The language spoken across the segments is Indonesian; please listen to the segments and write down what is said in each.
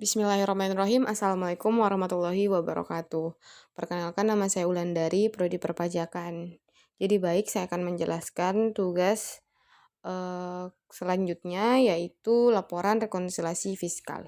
Bismillahirrahmanirrahim. Assalamualaikum warahmatullahi wabarakatuh. Perkenalkan, nama saya Wulandari, Prodi Perpajakan. Jadi baik, saya akan menjelaskan tugas selanjutnya, yaitu laporan rekonsiliasi fiskal.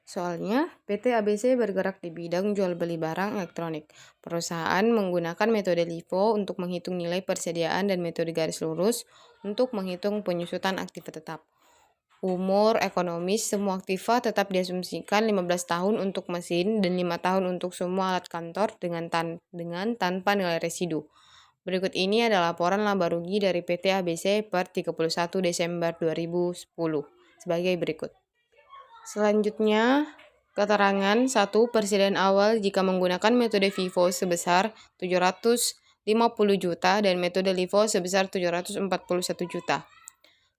Soalnya, PT ABC bergerak di bidang jual beli barang elektronik. Perusahaan menggunakan metode LIFO untuk menghitung nilai persediaan dan metode garis lurus untuk menghitung penyusutan aktiva tetap. Umur ekonomis semua aktiva tetap diasumsikan 15 tahun untuk mesin dan 5 tahun untuk semua alat kantor dengan tanpa nilai residu. Berikut ini adalah laporan laba rugi dari PT ABC per 31 Desember 2010 sebagai berikut. Selanjutnya, keterangan 1. Persediaan awal jika menggunakan metode FIFO sebesar 750 juta dan metode LIFO sebesar 741 juta.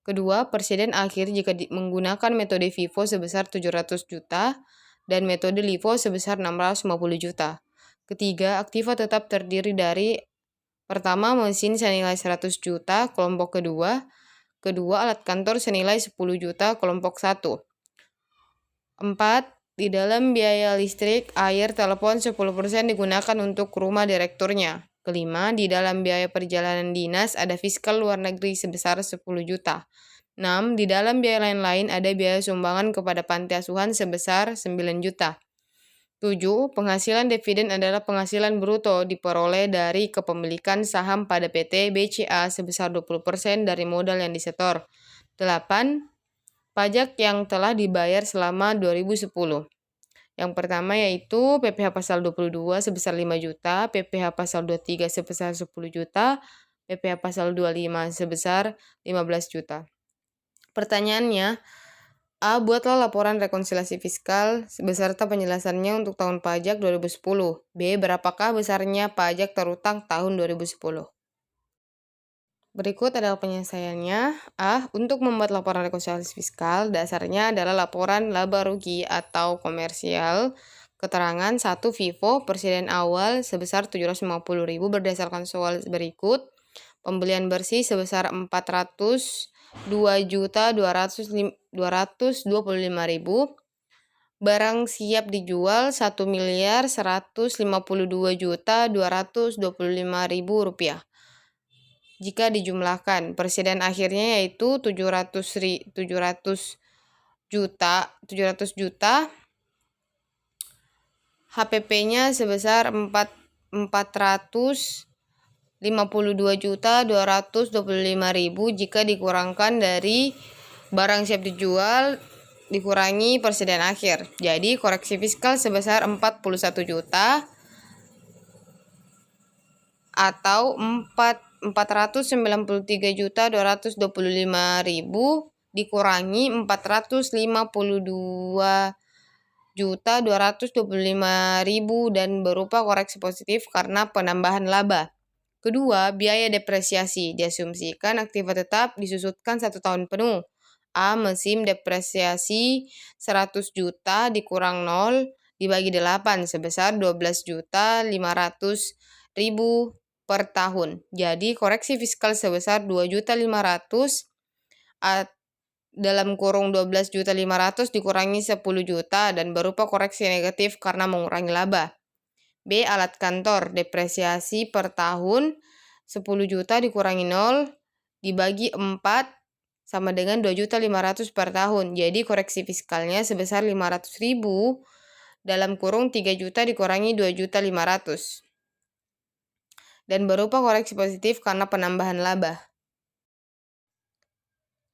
Kedua, persediaan akhir jika menggunakan metode FIFO sebesar 700 juta dan metode LIFO sebesar 650 juta. Ketiga, aktiva tetap terdiri dari pertama, mesin senilai 100 juta, kelompok kedua. Kedua, alat kantor senilai 10 juta, kelompok 1. 4. Di dalam biaya listrik, air, telepon 10% digunakan untuk rumah direkturnya. Kelima, di dalam biaya perjalanan dinas ada fiskal luar negeri sebesar 10 juta. 6. Di dalam biaya lain-lain ada biaya sumbangan kepada panti asuhan sebesar 9 juta. 7. Penghasilan dividen adalah penghasilan bruto diperoleh dari kepemilikan saham pada PT BCA sebesar 20% dari modal yang disetor. 8. Pajak yang telah dibayar selama 2010. Yang pertama yaitu PPh pasal 22 sebesar 5 juta, PPh pasal 23 sebesar 10 juta, PPh pasal 25 sebesar 15 juta. Pertanyaannya, A. Buatlah laporan rekonsiliasi fiskal beserta penjelasannya untuk tahun pajak 2010. B. Berapakah besarnya pajak terutang tahun 2010? Berikut adalah penyelesaiannya. A. Untuk membuat laporan rekonsiliasi fiskal, dasarnya adalah laporan laba rugi atau komersial. Keterangan 1. FIFO, persediaan awal sebesar 750.000 berdasarkan soal berikut. Pembelian bersih sebesar 402.225.000. Barang siap dijual 1.152.225.000 rupiah. Jika dijumlahkan, persediaan akhirnya yaitu 700 juta, HPP-nya sebesar 452.225.000 jika dikurangkan dari barang siap dijual dikurangi persediaan akhir. Jadi koreksi fiskal sebesar 41 juta atau 493.225.000 dikurangi 452.225.000 dan berupa koreksi positif karena penambahan laba. Kedua, biaya depresiasi diasumsikan aktiva tetap disusutkan 1 tahun penuh. A. Mesin depresiasi 100 juta dikurang 0 dibagi 8 sebesar 12.500.000 per tahun. Jadi koreksi fiskal sebesar 2.500.000 dalam kurung 12.500.000 dikurangi 10 juta dan berupa koreksi negatif karena mengurangi laba. B. Alat kantor depresiasi per tahun 10 juta dikurangi 0 dibagi 4 sama dengan 2.500.000 per tahun. Jadi koreksi fiskalnya sebesar 500.000 dalam kurung 3 juta dikurangi 2.500.000 dan berupa koreksi positif karena penambahan laba.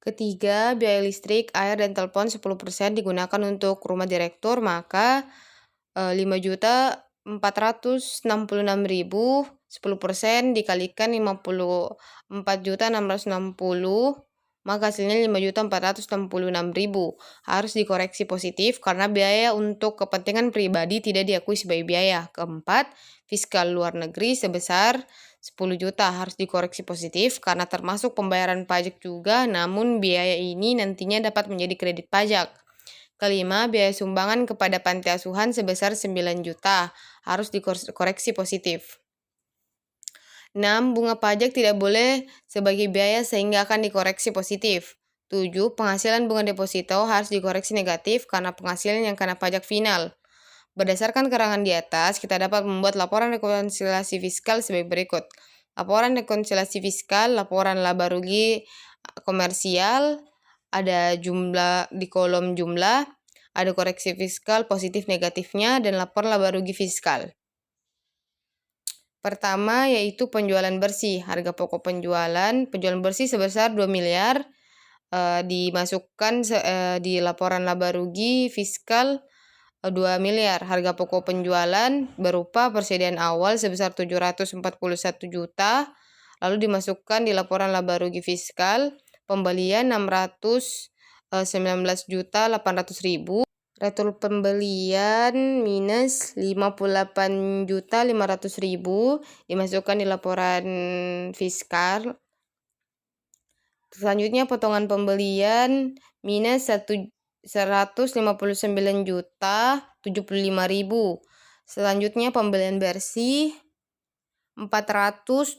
Ketiga, biaya listrik, air, dan telepon 10% digunakan untuk rumah direktur, maka 5.466.000 10% dikalikan 54.660, maka hasilnya 5.466.000. Harus dikoreksi positif karena biaya untuk kepentingan pribadi tidak diakui sebagai biaya. Keempat, fiskal luar negeri sebesar 10 juta harus dikoreksi positif karena termasuk pembayaran pajak juga, namun biaya ini nantinya dapat menjadi kredit pajak. Kelima, biaya sumbangan kepada panti asuhan sebesar 9 juta harus dikoreksi positif. 6. Bunga pajak tidak boleh sebagai biaya sehingga akan dikoreksi positif. 7. Penghasilan bunga deposito harus dikoreksi negatif karena penghasilan yang kena pajak final. Berdasarkan keterangan di atas, kita dapat membuat laporan rekonsiliasi fiskal sebagai berikut. Laporan rekonsiliasi fiskal, laporan laba rugi komersial, ada jumlah di kolom jumlah, ada koreksi fiskal positif negatifnya, dan laporan laba rugi fiskal. Pertama yaitu penjualan bersih. Harga pokok penjualan bersih sebesar 2 miliar dimasukkan di laporan laba rugi fiskal 2 miliar. Harga pokok penjualan berupa persediaan awal sebesar 741 juta, lalu dimasukkan di laporan laba rugi fiskal pembelian 619 juta 800 ribu. Retur pembelian minus 58 juta 500 ribu dimasukkan di laporan fiskal. Selanjutnya potongan pembelian minus 159 juta 75 ribu. Selanjutnya pembelian bersih 225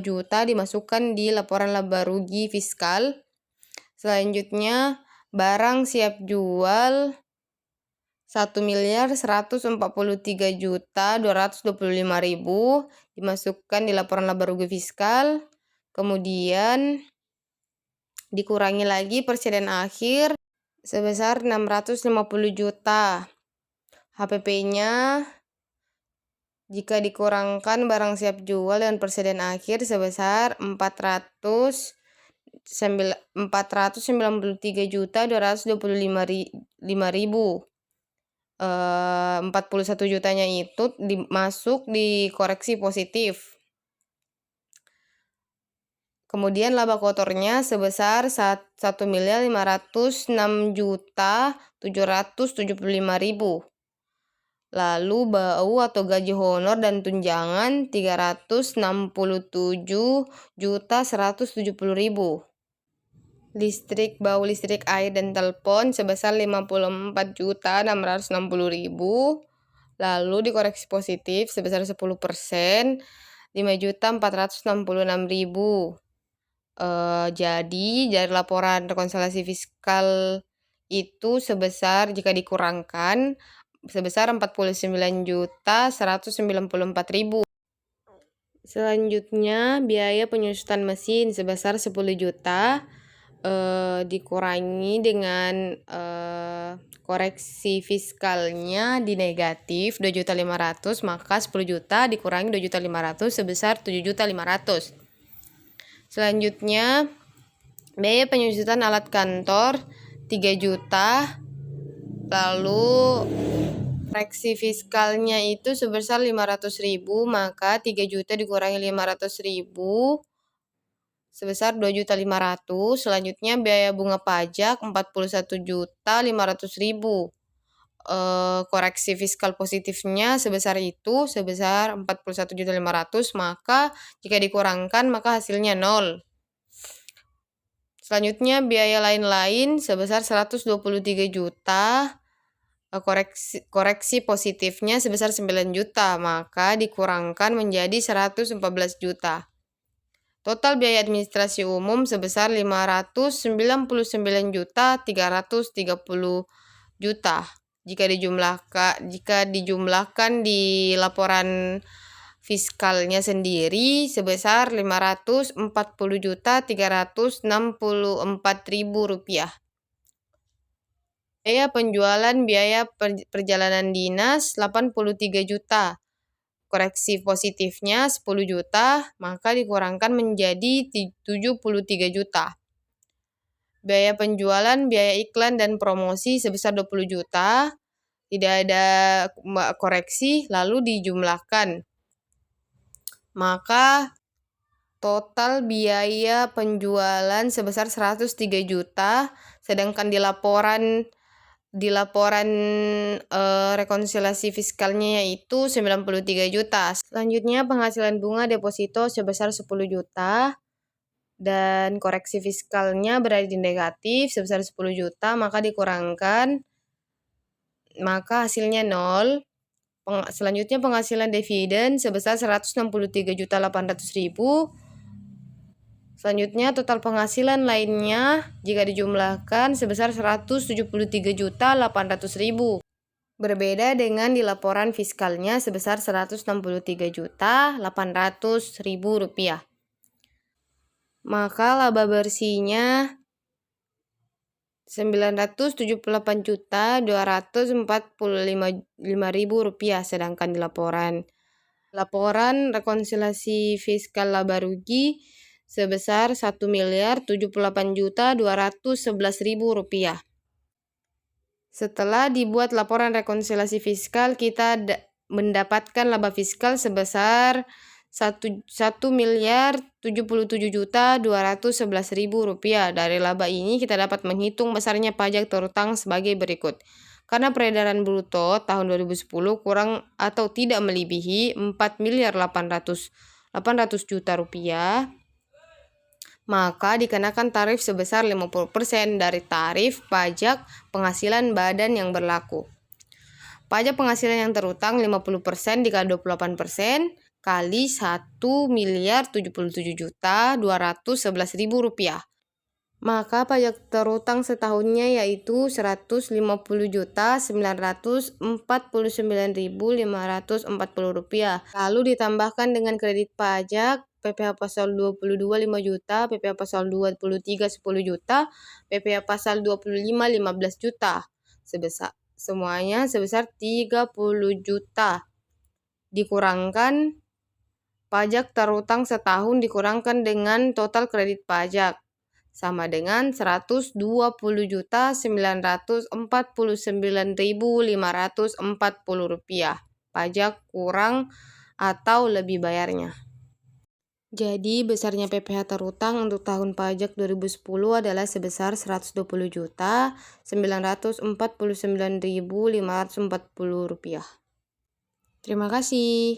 juta dimasukkan di laporan laba rugi fiskal. Selanjutnya barang siap jual 1.143 juta 225 ribu dimasukkan di laporan laba rugi fiskal. Kemudian dikurangi lagi persediaan akhir sebesar 650 juta. HPP-nya jika dikurangkan barang siap jual dan persediaan akhir sebesar 493 juta 225 ribu. 41 jutanya itu masuk di koreksi positif. Kemudian laba kotornya sebesar 1.506 juta 775 ribu. Lalu bau atau gaji honor dan tunjangan 367 juta 170 ribu. Bau listrik, air, dan telepon sebesar 54 juta 660 ribu. Lalu dikoreksi positif sebesar 10%, 5 juta 466 ribu. Jadi dari laporan rekonsiliasi fiskal itu sebesar jika dikurangkan sebesar 49 juta 194 ribu. Selanjutnya biaya penyusutan mesin sebesar 10 juta dikurangi dengan koreksi fiskalnya di negatif 2.500.000, maka 10 juta dikurangi 2.500.000 sebesar 7.500.000. Selanjutnya biaya penyusutan alat kantor 3 juta, lalu koreksi fiskalnya itu sebesar 500.000, maka 3 juta dikurangi 500.000 sebesar 2.500.000. Selanjutnya biaya bunga pajak 41 juta 500.000. Koreksi fiskal positifnya sebesar 41 juta 500, maka jika dikurangkan maka hasilnya 0. Selanjutnya biaya lain-lain sebesar 123 juta. Koreksi positifnya sebesar 9 juta, maka dikurangkan menjadi 114 juta. Total biaya administrasi umum sebesar 599 juta 330 juta. Jika dijumlahkan di laporan fiskalnya sendiri sebesar 540 juta 364 ribu rupiah. Biaya penjualan biaya perjalanan dinas 83 juta. Koreksi positifnya 10 juta, maka dikurangkan menjadi 73 juta. Biaya penjualan, biaya iklan dan promosi sebesar 20 juta. Tidak ada koreksi, lalu dijumlahkan. Maka total biaya penjualan sebesar 103 juta, sedangkan di laporan rekonsiliasi fiskalnya yaitu 93 juta. Selanjutnya penghasilan bunga deposito sebesar 10 juta dan koreksi fiskalnya berada di negatif sebesar 10 juta, maka dikurangkan maka hasilnya 0. Selanjutnya penghasilan dividen sebesar 163 juta 800 ribu. Selanjutnya, total penghasilan lainnya jika dijumlahkan sebesar 173.800.000. Berbeda dengan di laporan fiskalnya sebesar 163.800.000 rupiah. Maka laba bersihnya 978.245.000 rupiah, sedangkan di laporan rekonsiliasi fiskal laba rugi sebesar 1.078.211.000 rupiah. Setelah dibuat laporan rekonsiliasi fiskal, kita mendapatkan laba fiskal sebesar 1.077.211.000 rupiah. Dari laba ini kita dapat menghitung besarnya pajak terutang sebagai berikut. Karena peredaran bruto tahun 2010 kurang atau tidak melebihi 4.800 juta rupiah, maka dikenakan tarif sebesar 50% dari tarif pajak penghasilan badan yang berlaku. Pajak penghasilan yang terutang 50% dikali 28% kali 1.077.211.000 rupiah. Maka pajak terutang setahunnya yaitu 150.949.540 rupiah. Lalu ditambahkan dengan kredit pajak PPh pasal 22 5 juta, PPh pasal 23 10 juta, PPh pasal 25 15 juta. Semuanya sebesar 30 juta. Dikurangkan pajak terutang setahun dikurangkan dengan total kredit pajak sama dengan 120.949.540 rupiah. Pajak kurang atau lebih bayarnya. Jadi besarnya PPh terutang untuk tahun pajak 2010 adalah sebesar 120.949.540 rupiah. Terima kasih.